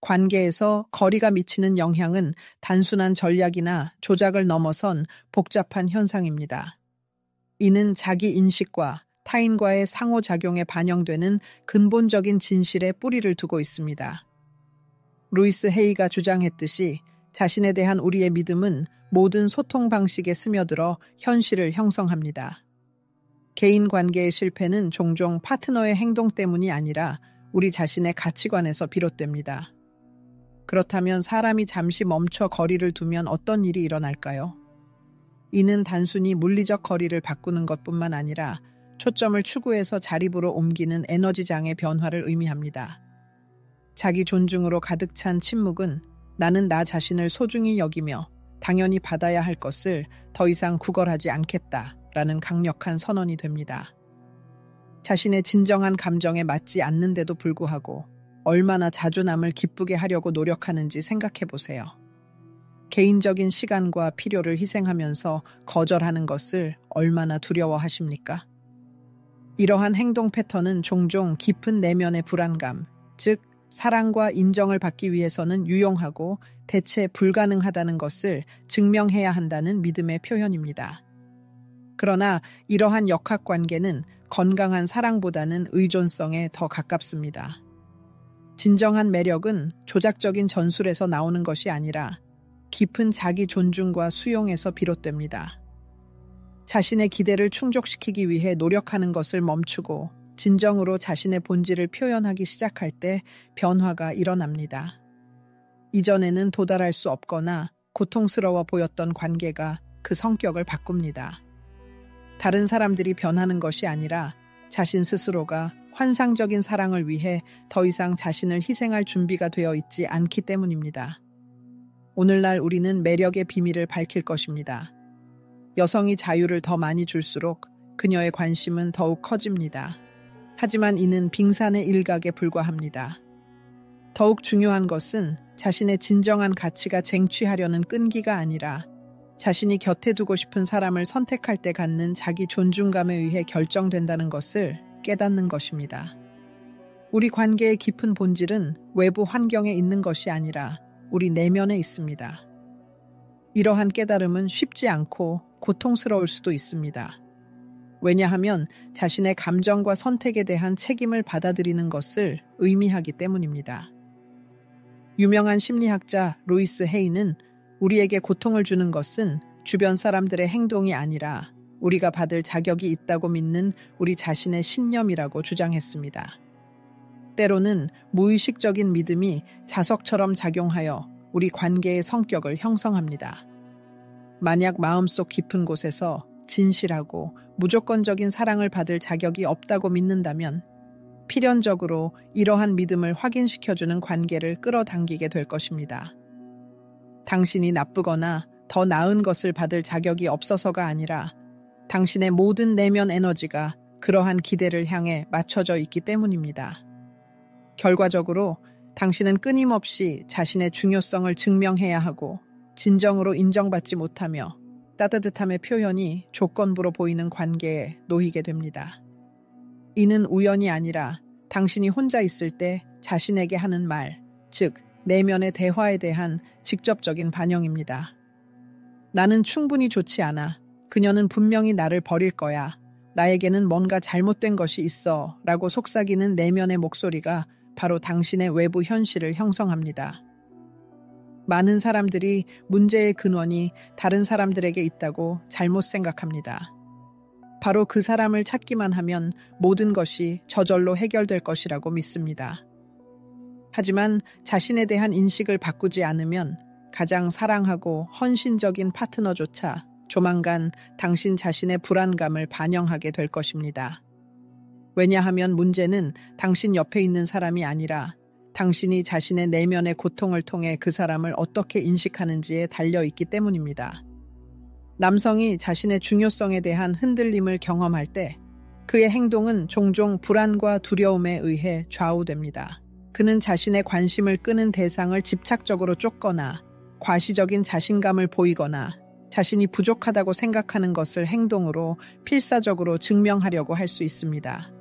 관계에서 거리가 미치는 영향은 단순한 전략이나 조작을 넘어선 복잡한 현상입니다. 이는 자기 인식과 타인과의 상호작용에 반영되는 근본적인 진실에 뿌리를 두고 있습니다. 루이스 헤이가 주장했듯이 자신에 대한 우리의 믿음은 모든 소통 방식에 스며들어 현실을 형성합니다. 개인 관계의 실패는 종종 파트너의 행동 때문이 아니라 우리 자신의 가치관에서 비롯됩니다. 그렇다면 사람이 잠시 멈춰 거리를 두면 어떤 일이 일어날까요? 이는 단순히 물리적 거리를 바꾸는 것뿐만 아니라 초점을 추구해서 자립으로 옮기는 에너지장의 변화를 의미합니다. 자기 존중으로 가득 찬 침묵은 나는 나 자신을 소중히 여기며 당연히 받아야 할 것을 더 이상 구걸하지 않겠다라는 강력한 선언이 됩니다. 자신의 진정한 감정에 맞지 않는데도 불구하고 얼마나 자존감을 기쁘게 하려고 노력하는지 생각해 보세요. 개인적인 시간과 필요를 희생하면서 거절하는 것을 얼마나 두려워하십니까? 이러한 행동 패턴은 종종 깊은 내면의 불안감, 즉 사랑과 인정을 받기 위해서는 유용하고 대체 불가능하다는 것을 증명해야 한다는 믿음의 표현입니다. 그러나 이러한 역학관계는 건강한 사랑보다는 의존성에 더 가깝습니다. 진정한 매력은 조작적인 전술에서 나오는 것이 아니라 깊은 자기 존중과 수용에서 비롯됩니다. 자신의 기대를 충족시키기 위해 노력하는 것을 멈추고 진정으로 자신의 본질을 표현하기 시작할 때 변화가 일어납니다. 이전에는 도달할 수 없거나 고통스러워 보였던 관계가 그 성격을 바꿉니다. 다른 사람들이 변하는 것이 아니라 자신 스스로가 환상적인 사랑을 위해 더 이상 자신을 희생할 준비가 되어 있지 않기 때문입니다. 오늘날 우리는 매력의 비밀을 밝힐 것입니다. 여성이 자유를 더 많이 줄수록 그녀의 관심은 더욱 커집니다. 하지만 이는 빙산의 일각에 불과합니다. 더욱 중요한 것은 자신의 진정한 가치가 쟁취하려는 끈기가 아니라 자신이 곁에 두고 싶은 사람을 선택할 때 갖는 자기 존중감에 의해 결정된다는 것을 깨닫는 것입니다. 우리 관계의 깊은 본질은 외부 환경에 있는 것이 아니라 우리 내면에 있습니다. 이러한 깨달음은 쉽지 않고 고통스러울 수도 있습니다. 왜냐하면 자신의 감정과 선택에 대한 책임을 받아들이는 것을 의미하기 때문입니다. 유명한 심리학자 루이스 헤이는 우리에게 고통을 주는 것은 주변 사람들의 행동이 아니라 우리가 받을 자격이 있다고 믿는 우리 자신의 신념이라고 주장했습니다. 때로는 무의식적인 믿음이 자석처럼 작용하여 우리 관계의 성격을 형성합니다. 만약 마음속 깊은 곳에서 진실하고 무조건적인 사랑을 받을 자격이 없다고 믿는다면 필연적으로 이러한 믿음을 확인시켜주는 관계를 끌어당기게 될 것입니다. 당신이 나쁘거나 더 나은 것을 받을 자격이 없어서가 아니라 당신의 모든 내면 에너지가 그러한 기대를 향해 맞춰져 있기 때문입니다. 결과적으로 당신은 끊임없이 자신의 중요성을 증명해야 하고 진정으로 인정받지 못하며 따뜻함의 표현이 조건부로 보이는 관계에 놓이게 됩니다. 이는 우연이 아니라 당신이 혼자 있을 때 자신에게 하는 말, 즉 내면의 대화에 대한 직접적인 반영입니다. 나는 충분히 좋지 않아. 그녀는 분명히 나를 버릴 거야. 나에게는 뭔가 잘못된 것이 있어. 라고 속삭이는 내면의 목소리가 바로 당신의 외부 현실을 형성합니다. 많은 사람들이 문제의 근원이 다른 사람들에게 있다고 잘못 생각합니다. 바로 그 사람을 찾기만 하면 모든 것이 저절로 해결될 것이라고 믿습니다. 하지만 자신에 대한 인식을 바꾸지 않으면 가장 사랑하고 헌신적인 파트너조차 조만간 당신 자신의 불안감을 반영하게 될 것입니다. 왜냐하면 문제는 당신 옆에 있는 사람이 아니라 당신이 자신의 내면의 고통을 통해 그 사람을 어떻게 인식하는지에 달려있기 때문입니다. 남성이 자신의 중요성에 대한 흔들림을 경험할 때 그의 행동은 종종 불안과 두려움에 의해 좌우됩니다. 그는 자신의 관심을 끄는 대상을 집착적으로 쫓거나 과시적인 자신감을 보이거나 자신이 부족하다고 생각하는 것을 행동으로 필사적으로 증명하려고 할 수 있습니다.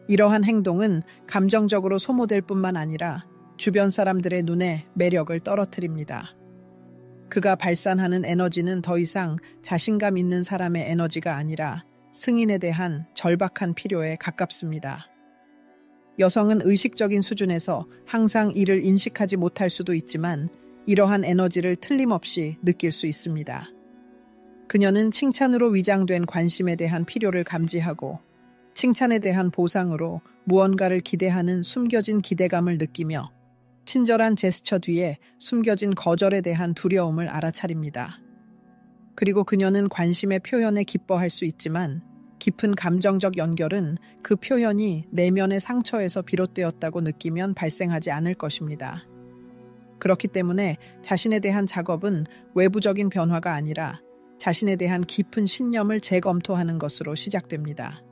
이러한 행동은 감정적으로 소모될 뿐만 아니라 주변 사람들의 눈에 매력을 떨어뜨립니다. 그가 발산하는 에너지는 더 이상 자신감 있는 사람의 에너지가 아니라 승인에 대한 절박한 필요에 가깝습니다. 여성은 의식적인 수준에서 항상 이를 인식하지 못할 수도 있지만 이러한 에너지를 틀림없이 느낄 수 있습니다. 그녀는 칭찬으로 위장된 관심에 대한 필요를 감지하고 칭찬에 대한 보상으로 무언가를 기대하는 숨겨진 기대감을 느끼며 친절한 제스처 뒤에 숨겨진 거절에 대한 두려움을 알아차립니다. 그리고 그녀는 관심의 표현에 기뻐할 수 있지만 깊은 감정적 연결은 그 표현이 내면의 상처에서 비롯되었다고 느끼면 발생하지 않을 것입니다. 그렇기 때문에 자신에 대한 작업은 외부적인 변화가 아니라 자신에 대한 깊은 신념을 재검토하는 것으로 시작됩니다.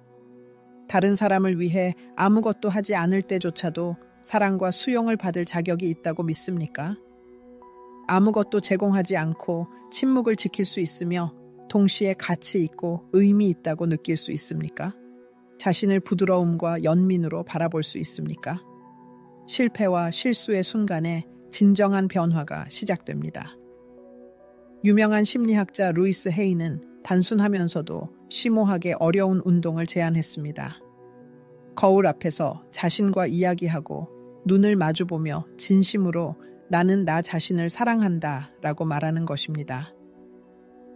다른 사람을 위해 아무것도 하지 않을 때조차도 사랑과 수용을 받을 자격이 있다고 믿습니까? 아무것도 제공하지 않고 침묵을 지킬 수 있으며 동시에 가치 있고 의미 있다고 느낄 수 있습니까? 자신을 부드러움과 연민으로 바라볼 수 있습니까? 실패와 실수의 순간에 진정한 변화가 시작됩니다. 유명한 심리학자 루이스 헤이는 단순하면서도 심오하게 어려운 운동을 제안했습니다. 거울 앞에서 자신과 이야기하고 눈을 마주보며 진심으로 나는 나 자신을 사랑한다 라고 말하는 것입니다.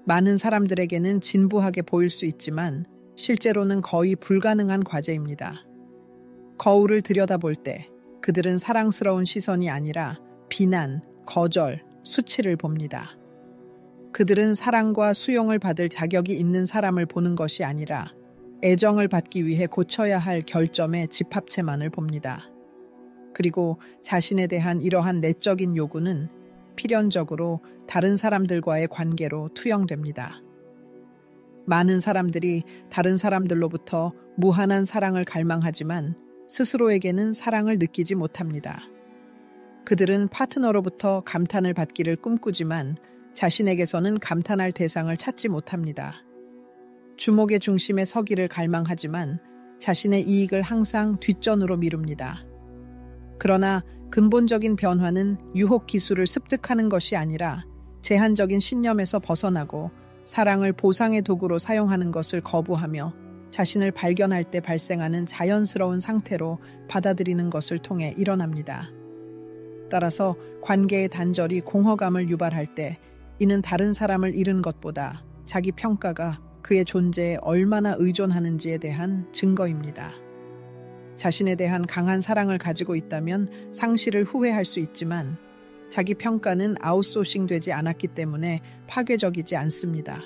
많은 사람들에게는 진부하게 보일 수 있지만 실제로는 거의 불가능한 과제입니다. 거울을 들여다볼 때 그들은 사랑스러운 시선이 아니라 비난, 거절, 수치를 봅니다. 그들은 사랑과 수용을 받을 자격이 있는 사람을 보는 것이 아니라 애정을 받기 위해 고쳐야 할 결점의 집합체만을 봅니다. 그리고 자신에 대한 이러한 내적인 요구는 필연적으로 다른 사람들과의 관계로 투영됩니다. 많은 사람들이 다른 사람들로부터 무한한 사랑을 갈망하지만 스스로에게는 사랑을 느끼지 못합니다. 그들은 파트너로부터 감탄을 받기를 꿈꾸지만 자신에게서는 감탄할 대상을 찾지 못합니다. 주목의 중심에 서기를 갈망하지만 자신의 이익을 항상 뒷전으로 미룹니다. 그러나 근본적인 변화는 유혹 기술을 습득하는 것이 아니라 제한적인 신념에서 벗어나고 사랑을 보상의 도구로 사용하는 것을 거부하며 자신을 발견할 때 발생하는 자연스러운 상태로 받아들이는 것을 통해 일어납니다. 따라서 관계의 단절이 공허감을 유발할 때 이는 다른 사람을 잃은 것보다 자기 평가가 그의 존재에 얼마나 의존하는지에 대한 증거입니다. 자신에 대한 강한 사랑을 가지고 있다면 상실을 후회할 수 있지만 자기 평가는 아웃소싱 되지 않았기 때문에 파괴적이지 않습니다.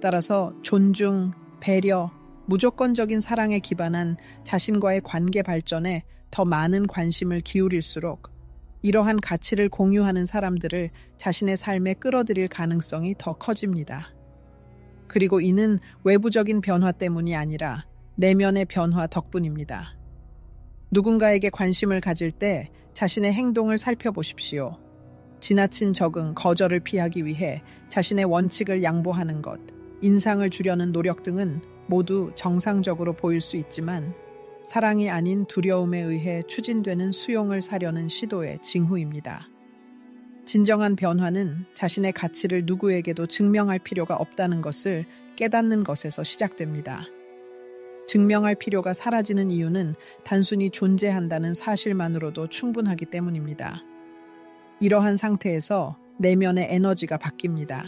따라서 존중, 배려, 무조건적인 사랑에 기반한 자신과의 관계 발전에 더 많은 관심을 기울일수록 이러한 가치를 공유하는 사람들을 자신의 삶에 끌어들일 가능성이 더 커집니다. 그리고 이는 외부적인 변화 때문이 아니라 내면의 변화 덕분입니다. 누군가에게 관심을 가질 때 자신의 행동을 살펴보십시오. 지나친 적응, 거절을 피하기 위해 자신의 원칙을 양보하는 것, 인상을 주려는 노력 등은 모두 정상적으로 보일 수 있지만 사랑이 아닌 두려움에 의해 추진되는 수용을 사려는 시도의 징후입니다. 진정한 변화는 자신의 가치를 누구에게도 증명할 필요가 없다는 것을 깨닫는 것에서 시작됩니다. 증명할 필요가 사라지는 이유는 단순히 존재한다는 사실만으로도 충분하기 때문입니다. 이러한 상태에서 내면의 에너지가 바뀝니다.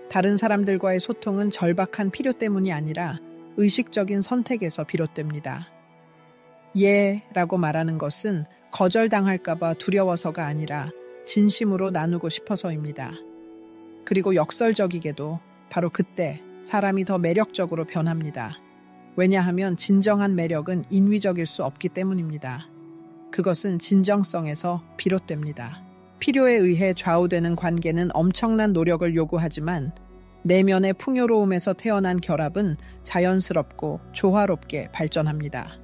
다른 사람들과의 소통은 절박한 필요 때문이 아니라 의식적인 선택에서 비롯됩니다. 예 라고 말하는 것은 거절당할까봐 두려워서가 아니라 진심으로 나누고 싶어서입니다. 그리고 역설적이게도 바로 그때 사람이 더 매력적으로 변합니다. 왜냐하면 진정한 매력은 인위적일 수 없기 때문입니다. 그것은 진정성에서 비롯됩니다. 필요에 의해 좌우되는 관계는 엄청난 노력을 요구하지만 내면의 풍요로움에서 태어난 결합은 자연스럽고 조화롭게 발전합니다.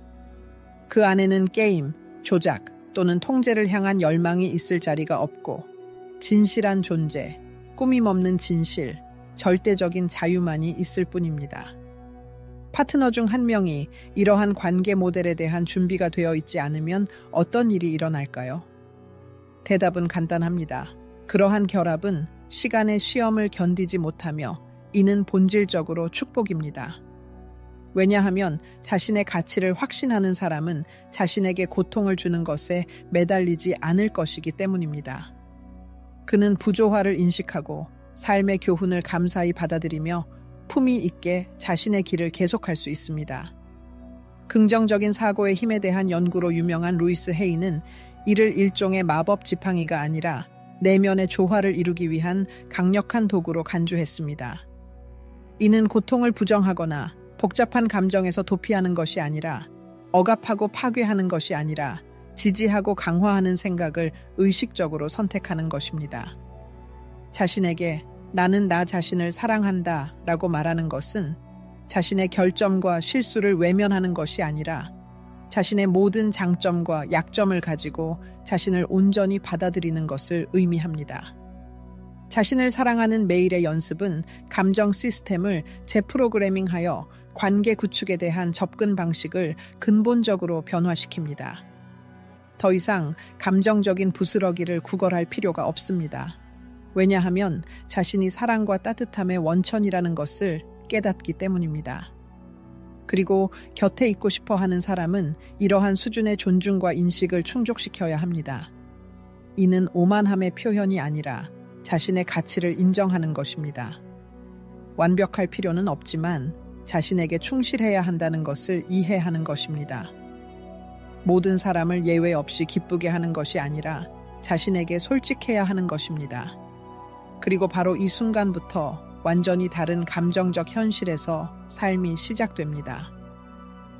그 안에는 게임, 조작 또는 통제를 향한 열망이 있을 자리가 없고 진실한 존재, 꾸밈 없는 진실, 절대적인 자유만이 있을 뿐입니다. 파트너 중 한 명이 이러한 관계 모델에 대한 준비가 되어 있지 않으면 어떤 일이 일어날까요? 대답은 간단합니다. 그러한 결합은 시간의 시험을 견디지 못하며 이는 본질적으로 축복입니다. 왜냐하면 자신의 가치를 확신하는 사람은 자신에게 고통을 주는 것에 매달리지 않을 것이기 때문입니다. 그는 부조화를 인식하고 삶의 교훈을 감사히 받아들이며 품위 있게 자신의 길을 계속할 수 있습니다. 긍정적인 사고의 힘에 대한 연구로 유명한 루이스 헤이는 이를 일종의 마법 지팡이가 아니라 내면의 조화를 이루기 위한 강력한 도구로 간주했습니다. 이는 고통을 부정하거나 복잡한 감정에서 도피하는 것이 아니라 억압하고 파괴하는 것이 아니라 지지하고 강화하는 생각을 의식적으로 선택하는 것입니다. 자신에게 나는 나 자신을 사랑한다 라고 말하는 것은 자신의 결점과 실수를 외면하는 것이 아니라 자신의 모든 장점과 약점을 가지고 자신을 온전히 받아들이는 것을 의미합니다. 자신을 사랑하는 매일의 연습은 감정 시스템을 재프로그래밍하여 관계 구축에 대한 접근 방식을 근본적으로 변화시킵니다. 더 이상 감정적인 부스러기를 구걸할 필요가 없습니다. 왜냐하면 자신이 사랑과 따뜻함의 원천이라는 것을 깨닫기 때문입니다. 그리고 곁에 있고 싶어 하는 사람은 이러한 수준의 존중과 인식을 충족시켜야 합니다. 이는 오만함의 표현이 아니라 자신의 가치를 인정하는 것입니다. 완벽할 필요는 없지만 자신에게 충실해야 한다는 것을 이해하는 것입니다. 모든 사람을 예외 없이 기쁘게 하는 것이 아니라 자신에게 솔직해야 하는 것입니다. 그리고 바로 이 순간부터 완전히 다른 감정적 현실에서 삶이 시작됩니다.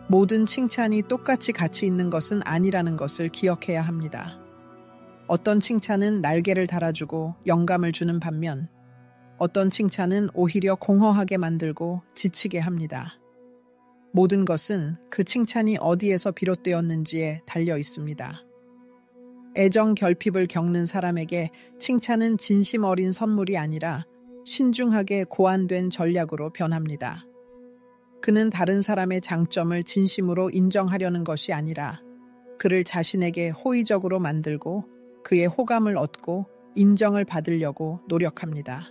모든 칭찬이 똑같이 가치 있는 것은 아니라는 것을 기억해야 합니다. 어떤 칭찬은 날개를 달아주고 영감을 주는 반면 어떤 칭찬은 오히려 공허하게 만들고 지치게 합니다. 모든 것은 그 칭찬이 어디에서 비롯되었는지에 달려 있습니다. 애정 결핍을 겪는 사람에게 칭찬은 진심 어린 선물이 아니라 신중하게 고안된 전략으로 변합니다. 그는 다른 사람의 장점을 진심으로 인정하려는 것이 아니라 그를 자신에게 호의적으로 만들고 그의 호감을 얻고 인정을 받으려고 노력합니다.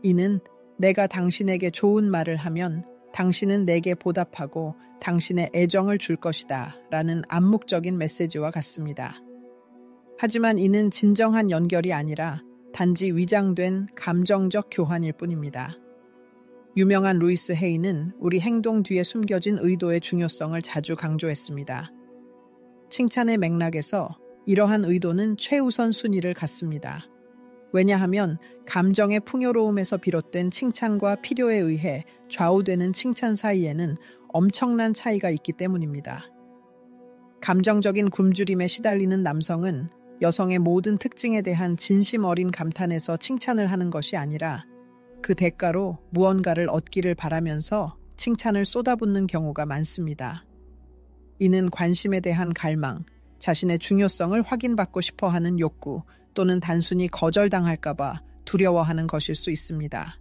이는 내가 당신에게 좋은 말을 하면 당신은 내게 보답하고 당신의 애정을 줄 것이다 라는 암묵적인 메시지와 같습니다. 하지만 이는 진정한 연결이 아니라 단지 위장된 감정적 교환일 뿐입니다. 유명한 루이스 헤이는 우리 행동 뒤에 숨겨진 의도의 중요성을 자주 강조했습니다. 칭찬의 맥락에서 이러한 의도는 최우선 순위를 갖습니다. 왜냐하면 감정의 풍요로움에서 비롯된 칭찬과 필요에 의해 좌우되는 칭찬 사이에는 엄청난 차이가 있기 때문입니다. 감정적인 굶주림에 시달리는 남성은 여성의 모든 특징에 대한 진심 어린 감탄에서 칭찬을 하는 것이 아니라 그 대가로 무언가를 얻기를 바라면서 칭찬을 쏟아붓는 경우가 많습니다. 이는 관심에 대한 갈망, 자신의 중요성을 확인받고 싶어하는 욕구 또는 단순히 거절당할까봐 두려워하는 것일 수 있습니다.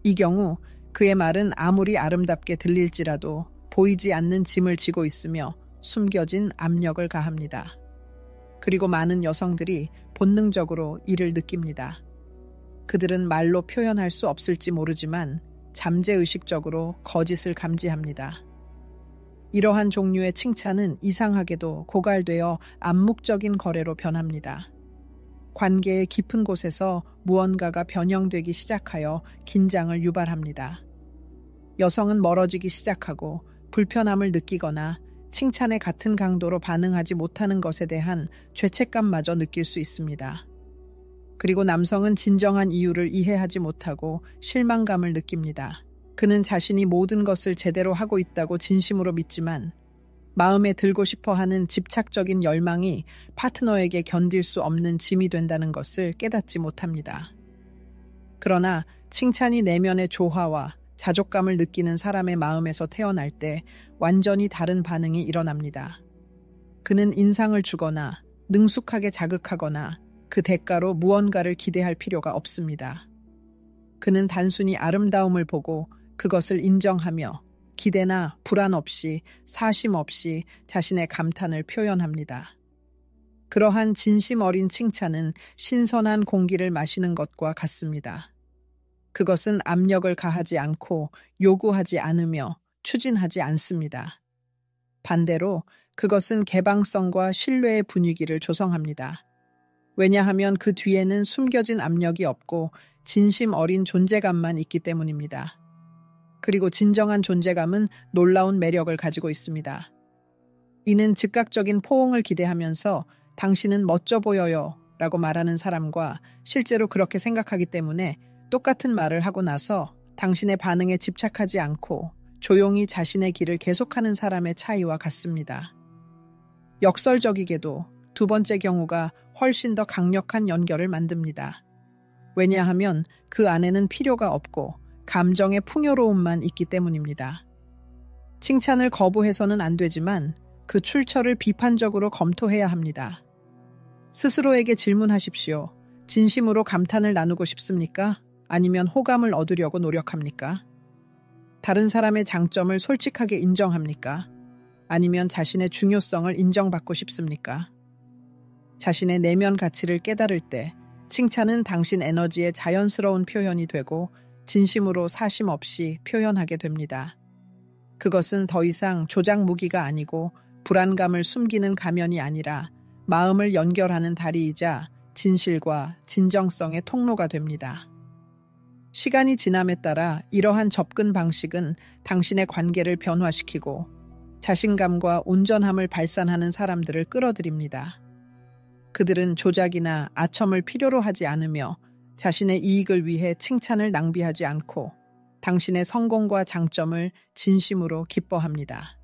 이 경우 그의 말은 아무리 아름답게 들릴지라도 보이지 않는 짐을 지고 있으며 숨겨진 압력을 가합니다. 그리고 많은 여성들이 본능적으로 이를 느낍니다. 그들은 말로 표현할 수 없을지 모르지만 잠재의식적으로 거짓을 감지합니다. 이러한 종류의 칭찬은 이상하게도 고갈되어 암묵적인 거래로 변합니다. 관계의 깊은 곳에서 무언가가 변형되기 시작하여 긴장을 유발합니다. 여성은 멀어지기 시작하고 불편함을 느끼거나 칭찬에 같은 강도로 반응하지 못하는 것에 대한 죄책감마저 느낄 수 있습니다. 그리고 남성은 진정한 이유를 이해하지 못하고 실망감을 느낍니다. 그는 자신이 모든 것을 제대로 하고 있다고 진심으로 믿지만 마음에 들고 싶어하는 집착적인 열망이 파트너에게 견딜 수 없는 짐이 된다는 것을 깨닫지 못합니다. 그러나 칭찬이 내면의 조화와 자족감을 느끼는 사람의 마음에서 태어날 때 완전히 다른 반응이 일어납니다. 그는 인상을 주거나 능숙하게 자극하거나 그 대가로 무언가를 기대할 필요가 없습니다. 그는 단순히 아름다움을 보고 그것을 인정하며 기대나 불안 없이 사심 없이 자신의 감탄을 표현합니다. 그러한 진심 어린 칭찬은 신선한 공기를 마시는 것과 같습니다. 그것은 압력을 가하지 않고 요구하지 않으며 추진하지 않습니다. 반대로 그것은 개방성과 신뢰의 분위기를 조성합니다. 왜냐하면 그 뒤에는 숨겨진 압력이 없고 진심 어린 존재감만 있기 때문입니다. 그리고 진정한 존재감은 놀라운 매력을 가지고 있습니다. 이는 즉각적인 포옹을 기대하면서 당신은 멋져 보여요 라고 말하는 사람과 실제로 그렇게 생각하기 때문에 똑같은 말을 하고 나서 당신의 반응에 집착하지 않고 조용히 자신의 길을 계속하는 사람의 차이와 같습니다. 역설적이게도 두 번째 경우가 훨씬 더 강력한 연결을 만듭니다. 왜냐하면 그 안에는 필요가 없고 감정의 풍요로움만 있기 때문입니다. 칭찬을 거부해서는 안 되지만 그 출처를 비판적으로 검토해야 합니다. 스스로에게 질문하십시오. 진심으로 감탄을 나누고 싶습니까? 아니면 호감을 얻으려고 노력합니까? 다른 사람의 장점을 솔직하게 인정합니까? 아니면 자신의 중요성을 인정받고 싶습니까? 자신의 내면 가치를 깨달을 때 칭찬은 당신 에너지의 자연스러운 표현이 되고 진심으로 사심 없이 표현하게 됩니다. 그것은 더 이상 조작 무기가 아니고 불안감을 숨기는 가면이 아니라 마음을 연결하는 다리이자 진실과 진정성의 통로가 됩니다. 시간이 지남에 따라 이러한 접근 방식은 당신의 관계를 변화시키고 자신감과 온전함을 발산하는 사람들을 끌어들입니다. 그들은 조작이나 아첨을 필요로 하지 않으며 자신의 이익을 위해 칭찬을 낭비하지 않고 당신의 성공과 장점을 진심으로 기뻐합니다.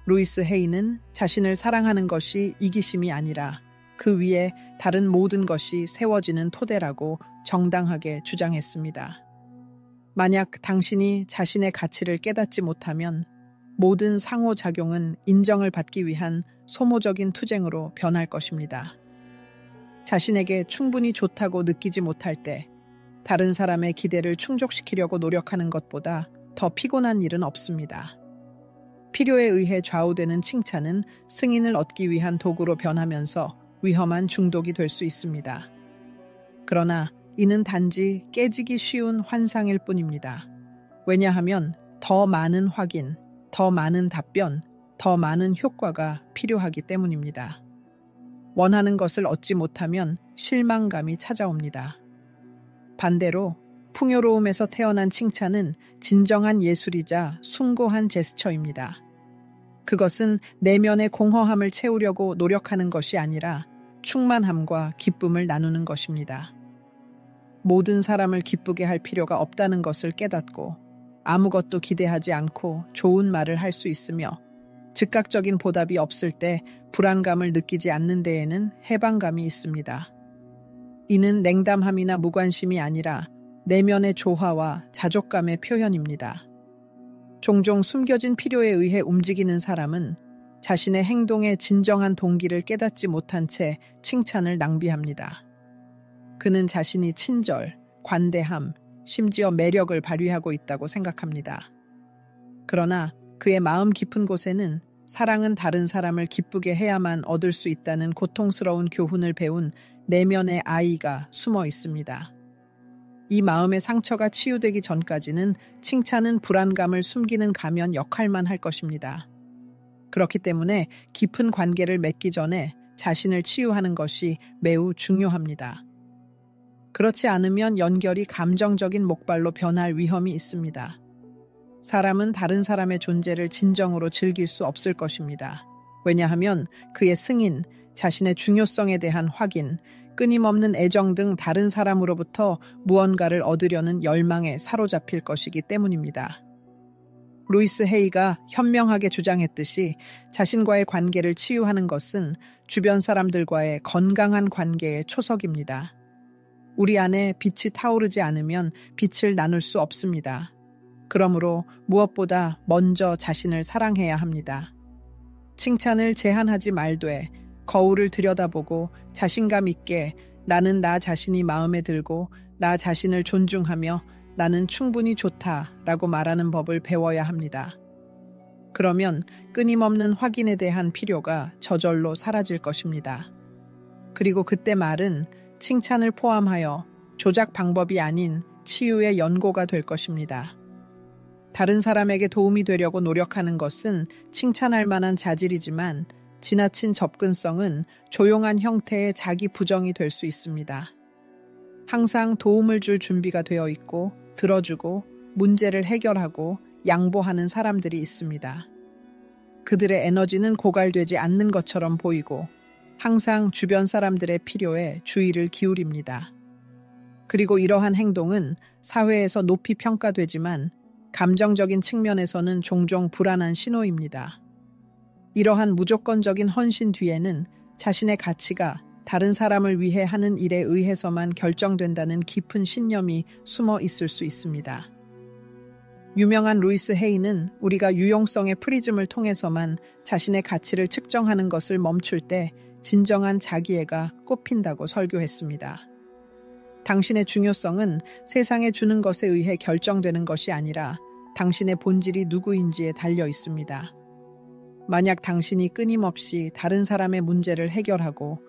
루이스 헤이는 자신을 사랑하는 것이 이기심이 아니라 그 위에 다른 모든 것이 세워지는 토대라고 정당하게 주장했습니다. 만약 당신이 자신의 가치를 깨닫지 못하면 모든 상호작용은 인정을 받기 위한 소모적인 투쟁으로 변할 것입니다. 자신에게 충분히 좋다고 느끼지 못할 때 다른 사람의 기대를 충족시키려고 노력하는 것보다 더 피곤한 일은 없습니다. 필요에 의해 좌우되는 칭찬은 승인을 얻기 위한 도구로 변하면서 위험한 중독이 될 수 있습니다. 그러나 이는 단지 깨지기 쉬운 환상일 뿐입니다. 왜냐하면 더 많은 확인, 더 많은 답변, 더 많은 효과가 필요하기 때문입니다. 원하는 것을 얻지 못하면 실망감이 찾아옵니다. 반대로 풍요로움에서 태어난 칭찬은 진정한 예술이자 숭고한 제스처입니다. 그것은 내면의 공허함을 채우려고 노력하는 것이 아니라 충만함과 기쁨을 나누는 것입니다. 모든 사람을 기쁘게 할 필요가 없다는 것을 깨닫고 아무것도 기대하지 않고 좋은 말을 할 수 있으며 즉각적인 보답이 없을 때 불안감을 느끼지 않는 데에는 해방감이 있습니다. 이는 냉담함이나 무관심이 아니라 내면의 조화와 자족감의 표현입니다. 종종 숨겨진 필요에 의해 움직이는 사람은 자신의 행동의 진정한 동기를 깨닫지 못한 채 칭찬을 낭비합니다. 그는 자신이 친절, 관대함, 심지어 매력을 발휘하고 있다고 생각합니다. 그러나 그의 마음 깊은 곳에는 사랑은 다른 사람을 기쁘게 해야만 얻을 수 있다는 고통스러운 교훈을 배운 내면의 아이가 숨어 있습니다. 이 마음의 상처가 치유되기 전까지는 칭찬은 불안감을 숨기는 가면 역할만 할 것입니다. 그렇기 때문에 깊은 관계를 맺기 전에 자신을 치유하는 것이 매우 중요합니다. 그렇지 않으면 연결이 감정적인 목발로 변할 위험이 있습니다. 사람은 다른 사람의 존재를 진정으로 즐길 수 없을 것입니다. 왜냐하면 그의 승인, 자신의 중요성에 대한 확인, 끊임없는 애정 등 다른 사람으로부터 무언가를 얻으려는 열망에 사로잡힐 것이기 때문입니다. 루이스 헤이가 현명하게 주장했듯이 자신과의 관계를 치유하는 것은 주변 사람들과의 건강한 관계의 초석입니다. 우리 안에 빛이 타오르지 않으면 빛을 나눌 수 없습니다. 그러므로 무엇보다 먼저 자신을 사랑해야 합니다. 칭찬을 제한하지 말되 거울을 들여다보고 자신감 있게 나는 나 자신이 마음에 들고 나 자신을 존중하며 나는 충분히 좋다라고 말하는 법을 배워야 합니다. 그러면 끊임없는 확인에 대한 필요가 저절로 사라질 것입니다. 그리고 그때 말은 칭찬을 포함하여 조작 방법이 아닌 치유의 연고가 될 것입니다. 다른 사람에게 도움이 되려고 노력하는 것은 칭찬할 만한 자질이지만 지나친 접근성은 조용한 형태의 자기 부정이 될 수 있습니다. 항상 도움을 줄 준비가 되어 있고 들어주고 문제를 해결하고 양보하는 사람들이 있습니다. 그들의 에너지는 고갈되지 않는 것처럼 보이고 항상 주변 사람들의 필요에 주의를 기울입니다. 그리고 이러한 행동은 사회에서 높이 평가되지만 감정적인 측면에서는 종종 불안한 신호입니다. 이러한 무조건적인 헌신 뒤에는 자신의 가치가 다른 사람을 위해 하는 일에 의해서만 결정된다는 깊은 신념이 숨어 있을 수 있습니다. 유명한 루이스 헤이는 우리가 유용성의 프리즘을 통해서만 자신의 가치를 측정하는 것을 멈출 때 진정한 자기애가 꽃핀다고 설교했습니다. 당신의 중요성은 세상에 주는 것에 의해 결정되는 것이 아니라 당신의 본질이 누구인지에 달려 있습니다. 만약 당신이 끊임없이 다른 사람의 문제를 해결하고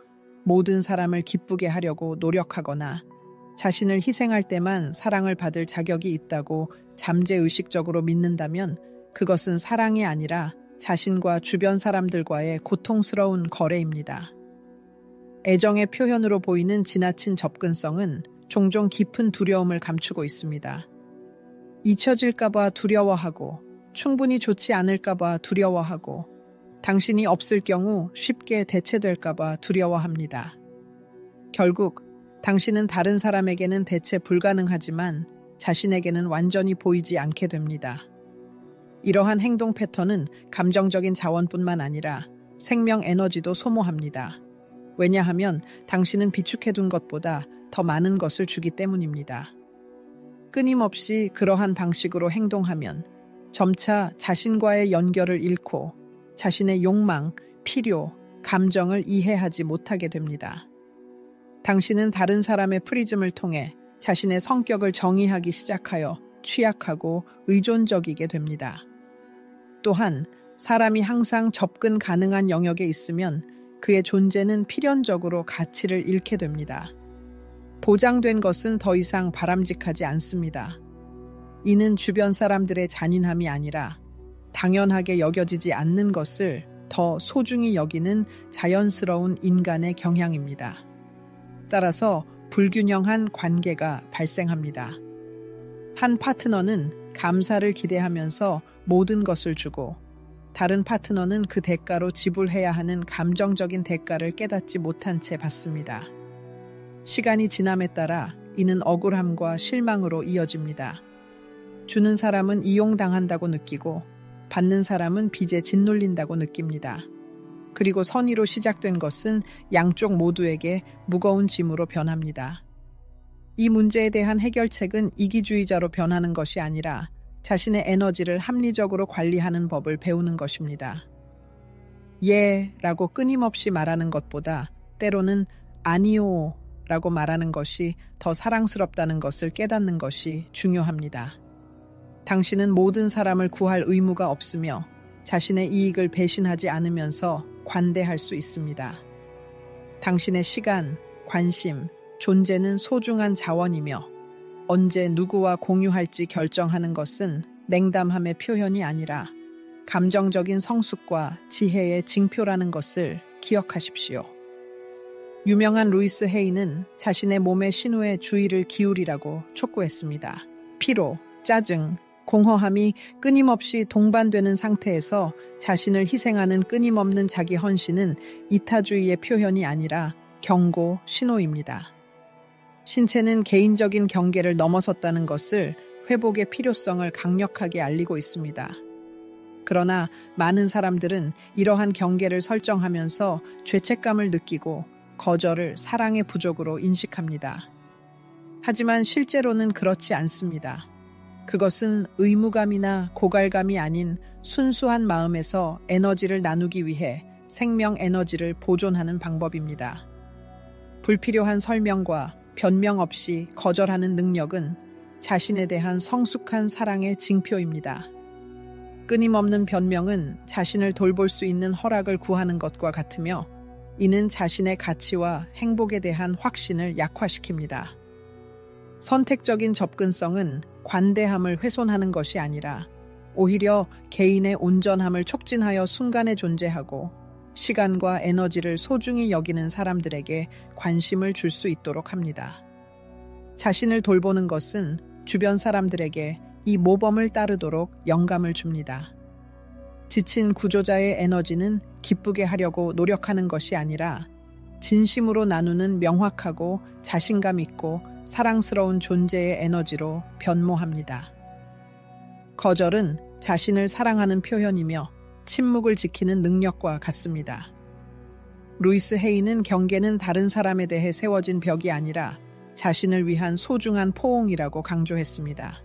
모든 사람을 기쁘게 하려고 노력하거나 자신을 희생할 때만 사랑을 받을 자격이 있다고 잠재의식적으로 믿는다면 그것은 사랑이 아니라 자신과 주변 사람들과의 고통스러운 거래입니다. 애정의 표현으로 보이는 지나친 접근성은 종종 깊은 두려움을 감추고 있습니다. 잊혀질까봐 두려워하고 충분히 좋지 않을까봐 두려워하고 당신이 없을 경우 쉽게 대체될까봐 두려워합니다. 결국 당신은 다른 사람에게는 대체 불가능하지만 자신에게는 완전히 보이지 않게 됩니다. 이러한 행동 패턴은 감정적인 자원뿐만 아니라 생명 에너지도 소모합니다. 왜냐하면 당신은 비축해둔 것보다 더 많은 것을 주기 때문입니다. 끊임없이 그러한 방식으로 행동하면 점차 자신과의 연결을 잃고 자신의 욕망, 필요, 감정을 이해하지 못하게 됩니다. 당신은 다른 사람의 프리즘을 통해 자신의 성격을 정의하기 시작하여 취약하고 의존적이게 됩니다. 또한 사람이 항상 접근 가능한 영역에 있으면 그의 존재는 필연적으로 가치를 잃게 됩니다. 보장된 것은 더 이상 바람직하지 않습니다. 이는 주변 사람들의 잔인함이 아니라 당연하게 여겨지지 않는 것을 더 소중히 여기는 자연스러운 인간의 경향입니다. 따라서 불균형한 관계가 발생합니다. 한 파트너는 감사를 기대하면서 모든 것을 주고 다른 파트너는 그 대가로 지불해야 하는 감정적인 대가를 깨닫지 못한 채 받습니다. 시간이 지남에 따라 이는 억울함과 실망으로 이어집니다. 주는 사람은 이용당한다고 느끼고 받는 사람은 빚에 짓눌린다고 느낍니다. 그리고 선의로 시작된 것은 양쪽 모두에게 무거운 짐으로 변합니다. 이 문제에 대한 해결책은 이기주의자로 변하는 것이 아니라 자신의 에너지를 합리적으로 관리하는 법을 배우는 것입니다. 예 라고 끊임없이 말하는 것보다 때로는 아니요 라고 말하는 것이 더 사랑스럽다는 것을 깨닫는 것이 중요합니다. 당신은 모든 사람을 구할 의무가 없으며 자신의 이익을 배신하지 않으면서 관대할 수 있습니다. 당신의 시간, 관심, 존재는 소중한 자원이며 언제 누구와 공유할지 결정하는 것은 냉담함의 표현이 아니라 감정적인 성숙과 지혜의 징표라는 것을 기억하십시오. 유명한 루이스 헤이는 자신의 몸의 신호에 주의를 기울이라고 촉구했습니다. 피로, 짜증, 공허함이 끊임없이 동반되는 상태에서 자신을 희생하는 끊임없는 자기 헌신은 이타주의의 표현이 아니라 경고, 신호입니다. 신체는 개인적인 경계를 넘어섰다는 것을 회복의 필요성을 강력하게 알리고 있습니다. 그러나 많은 사람들은 이러한 경계를 설정하면서 죄책감을 느끼고 거절을 사랑의 부족으로 인식합니다. 하지만 실제로는 그렇지 않습니다. 그것은 의무감이나 고갈감이 아닌 순수한 마음에서 에너지를 나누기 위해 생명 에너지를 보존하는 방법입니다. 불필요한 설명과 변명 없이 거절하는 능력은 자신에 대한 성숙한 사랑의 징표입니다. 끊임없는 변명은 자신을 돌볼 수 있는 허락을 구하는 것과 같으며 이는 자신의 가치와 행복에 대한 확신을 약화시킵니다. 선택적인 접근성은 관대함을 훼손하는 것이 아니라 오히려 개인의 온전함을 촉진하여 순간에 존재하고 시간과 에너지를 소중히 여기는 사람들에게 관심을 줄 수 있도록 합니다. 자신을 돌보는 것은 주변 사람들에게 이 모범을 따르도록 영감을 줍니다. 지친 구조자의 에너지는 기쁘게 하려고 노력하는 것이 아니라 진심으로 나누는 명확하고 자신감 있고 사랑스러운 존재의 에너지로 변모합니다. 거절은 자신을 사랑하는 표현이며 침묵을 지키는 능력과 같습니다. 루이스 헤이는 경계는 다른 사람에 대해 세워진 벽이 아니라 자신을 위한 소중한 포옹이라고 강조했습니다.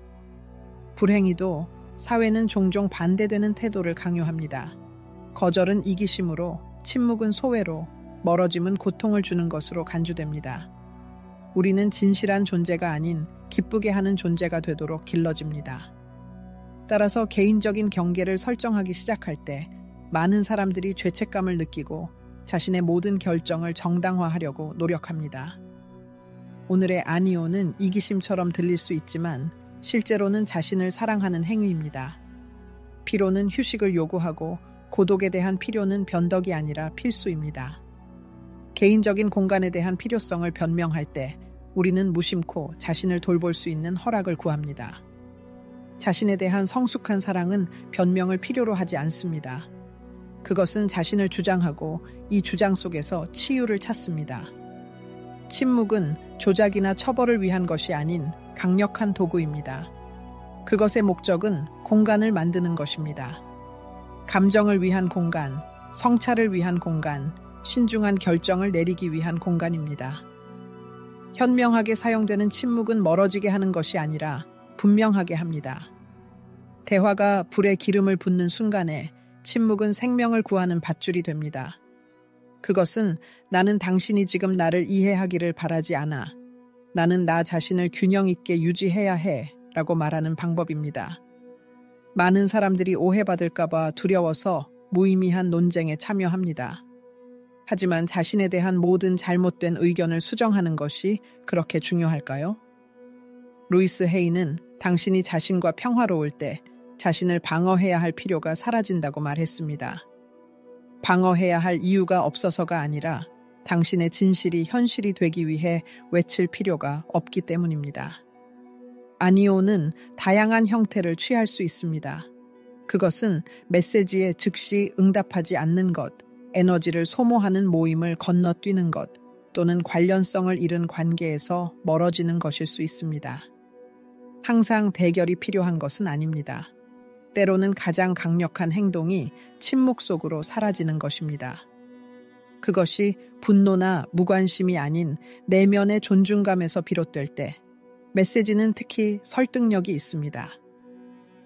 불행히도 사회는 종종 반대되는 태도를 강요합니다. 거절은 이기심으로, 침묵은 소외로, 멀어짐은 고통을 주는 것으로 간주됩니다. 우리는 진실한 존재가 아닌 기쁘게 하는 존재가 되도록 길러집니다. 따라서 개인적인 경계를 설정하기 시작할 때 많은 사람들이 죄책감을 느끼고 자신의 모든 결정을 정당화하려고 노력합니다. 오늘의 아니오는 이기심처럼 들릴 수 있지만 실제로는 자신을 사랑하는 행위입니다. 피로는 휴식을 요구하고 고독에 대한 필요는 변덕이 아니라 필수입니다. 개인적인 공간에 대한 필요성을 변명할 때 우리는 무심코 자신을 돌볼 수 있는 허락을 구합니다. 자신에 대한 성숙한 사랑은 변명을 필요로 하지 않습니다. 그것은 자신을 주장하고 이 주장 속에서 치유를 찾습니다. 침묵은 조작이나 처벌을 위한 것이 아닌 강력한 도구입니다. 그것의 목적은 공간을 만드는 것입니다. 감정을 위한 공간, 성찰을 위한 공간, 신중한 결정을 내리기 위한 공간입니다. 현명하게 사용되는 침묵은 멀어지게 하는 것이 아니라 분명하게 합니다. 대화가 불에 기름을 붓는 순간에 침묵은 생명을 구하는 밧줄이 됩니다. 그것은 나는 당신이 지금 나를 이해하기를 바라지 않아. 나는 나 자신을 균형 있게 유지해야 해 라고 말하는 방법입니다. 많은 사람들이 오해받을까봐 두려워서 무의미한 논쟁에 참여합니다. 하지만 자신에 대한 모든 잘못된 의견을 수정하는 것이 그렇게 중요할까요? 루이스 헤이는 당신이 자신과 평화로울 때 자신을 방어해야 할 필요가 사라진다고 말했습니다. 방어해야 할 이유가 없어서가 아니라 당신의 진실이 현실이 되기 위해 외칠 필요가 없기 때문입니다. 아니오는 다양한 형태를 취할 수 있습니다. 그것은 메시지에 즉시 응답하지 않는 것, 에너지를 소모하는 모임을 건너뛰는 것, 또는 관련성을 잃은 관계에서 멀어지는 것일 수 있습니다. 항상 대결이 필요한 것은 아닙니다. 때로는 가장 강력한 행동이 침묵 속으로 사라지는 것입니다. 그것이 분노나 무관심이 아닌 내면의 존중감에서 비롯될 때 메시지는 특히 설득력이 있습니다.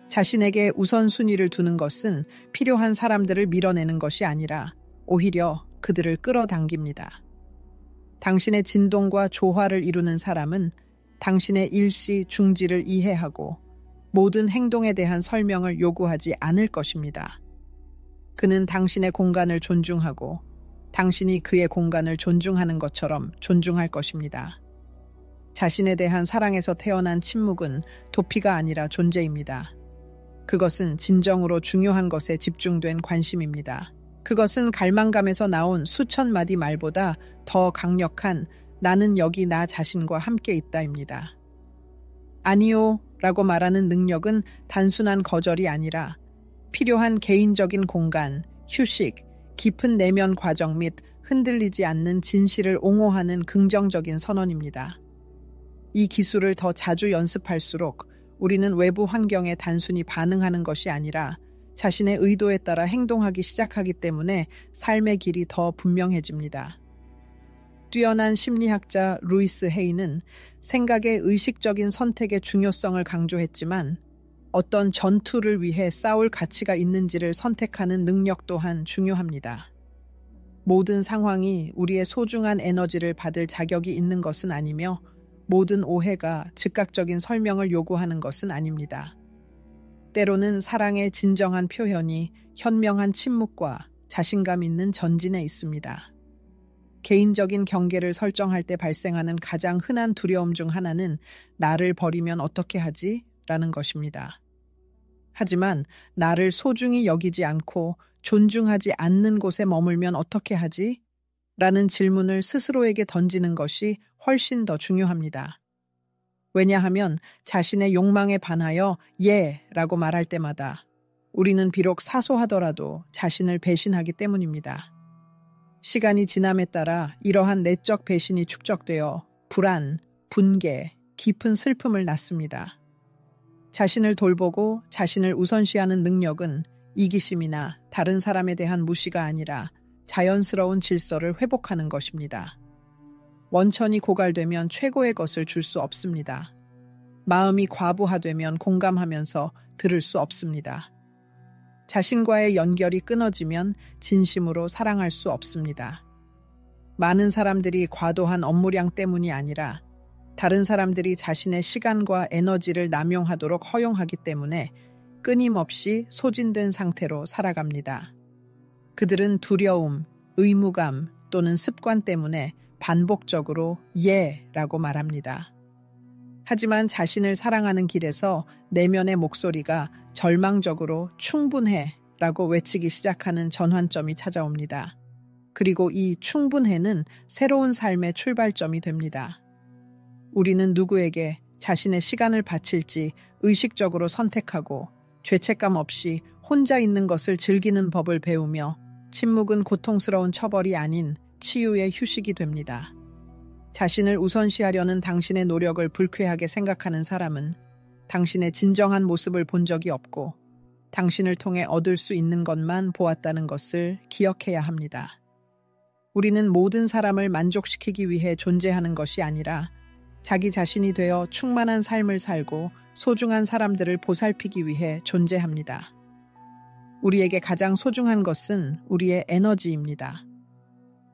자신에게 우선순위를 두는 것은 필요한 사람들을 밀어내는 것이 아니라 오히려 그들을 끌어당깁니다. 당신의 진동과 조화를 이루는 사람은 당신의 일시 중지를 이해하고 모든 행동에 대한 설명을 요구하지 않을 것입니다. 그는 당신의 공간을 존중하고 당신이 그의 공간을 존중하는 것처럼 존중할 것입니다. 자신에 대한 사랑에서 태어난 침묵은 도피가 아니라 존재입니다. 그것은 진정으로 중요한 것에 집중된 관심입니다. 그것은 갈망감에서 나온 수천 마디 말보다 더 강력한 나는 여기 나 자신과 함께 있다입니다. 아니요 라고 말하는 능력은 단순한 거절이 아니라 필요한 개인적인 공간, 휴식, 깊은 내면 과정 및 흔들리지 않는 진실을 옹호하는 긍정적인 선언입니다. 이 기술을 더 자주 연습할수록 우리는 외부 환경에 단순히 반응하는 것이 아니라 자신의 의도에 따라 행동하기 시작하기 때문에 삶의 길이 더 분명해집니다. 뛰어난 심리학자 루이스 헤이는 생각의 의식적인 선택의 중요성을 강조했지만 어떤 전투를 위해 싸울 가치가 있는지를 선택하는 능력 또한 중요합니다. 모든 상황이 우리의 소중한 에너지를 받을 자격이 있는 것은 아니며 모든 오해가 즉각적인 설명을 요구하는 것은 아닙니다. 때로는 사랑의 진정한 표현이 현명한 침묵과 자신감 있는 전진에 있습니다. 개인적인 경계를 설정할 때 발생하는 가장 흔한 두려움 중 하나는 나를 버리면 어떻게 하지? 라는 것입니다. 하지만 나를 소중히 여기지 않고 존중하지 않는 곳에 머물면 어떻게 하지? 라는 질문을 스스로에게 던지는 것이 훨씬 더 중요합니다. 왜냐하면 자신의 욕망에 반하여 예 라고 말할 때마다 우리는 비록 사소하더라도 자신을 배신하기 때문입니다. 시간이 지남에 따라 이러한 내적 배신이 축적되어 불안, 분개, 깊은 슬픔을 낳습니다. 자신을 돌보고 자신을 우선시하는 능력은 이기심이나 다른 사람에 대한 무시가 아니라 자연스러운 질서를 회복하는 것입니다. 원천이 고갈되면 최고의 것을 줄 수 없습니다. 마음이 과부하되면 공감하면서 들을 수 없습니다. 자신과의 연결이 끊어지면 진심으로 사랑할 수 없습니다. 많은 사람들이 과도한 업무량 때문이 아니라 다른 사람들이 자신의 시간과 에너지를 남용하도록 허용하기 때문에 끊임없이 소진된 상태로 살아갑니다. 그들은 두려움, 의무감 또는 습관 때문에 반복적으로 예라고 말합니다. 하지만 자신을 사랑하는 길에서 내면의 목소리가 절망적으로 충분해 라고 외치기 시작하는 전환점이 찾아옵니다. 그리고 이 충분해는 새로운 삶의 출발점이 됩니다. 우리는 누구에게 자신의 시간을 바칠지 의식적으로 선택하고 죄책감 없이 혼자 있는 것을 즐기는 법을 배우며 침묵은 고통스러운 처벌이 아닌 치유의 휴식이 됩니다. 자신을 우선시하려는 당신의 노력을 불쾌하게 생각하는 사람은 당신의 진정한 모습을 본 적이 없고 당신을 통해 얻을 수 있는 것만 보았다는 것을 기억해야 합니다. 우리는 모든 사람을 만족시키기 위해 존재하는 것이 아니라 자기 자신이 되어 충만한 삶을 살고 소중한 사람들을 보살피기 위해 존재합니다. 우리에게 가장 소중한 것은 우리의 에너지입니다.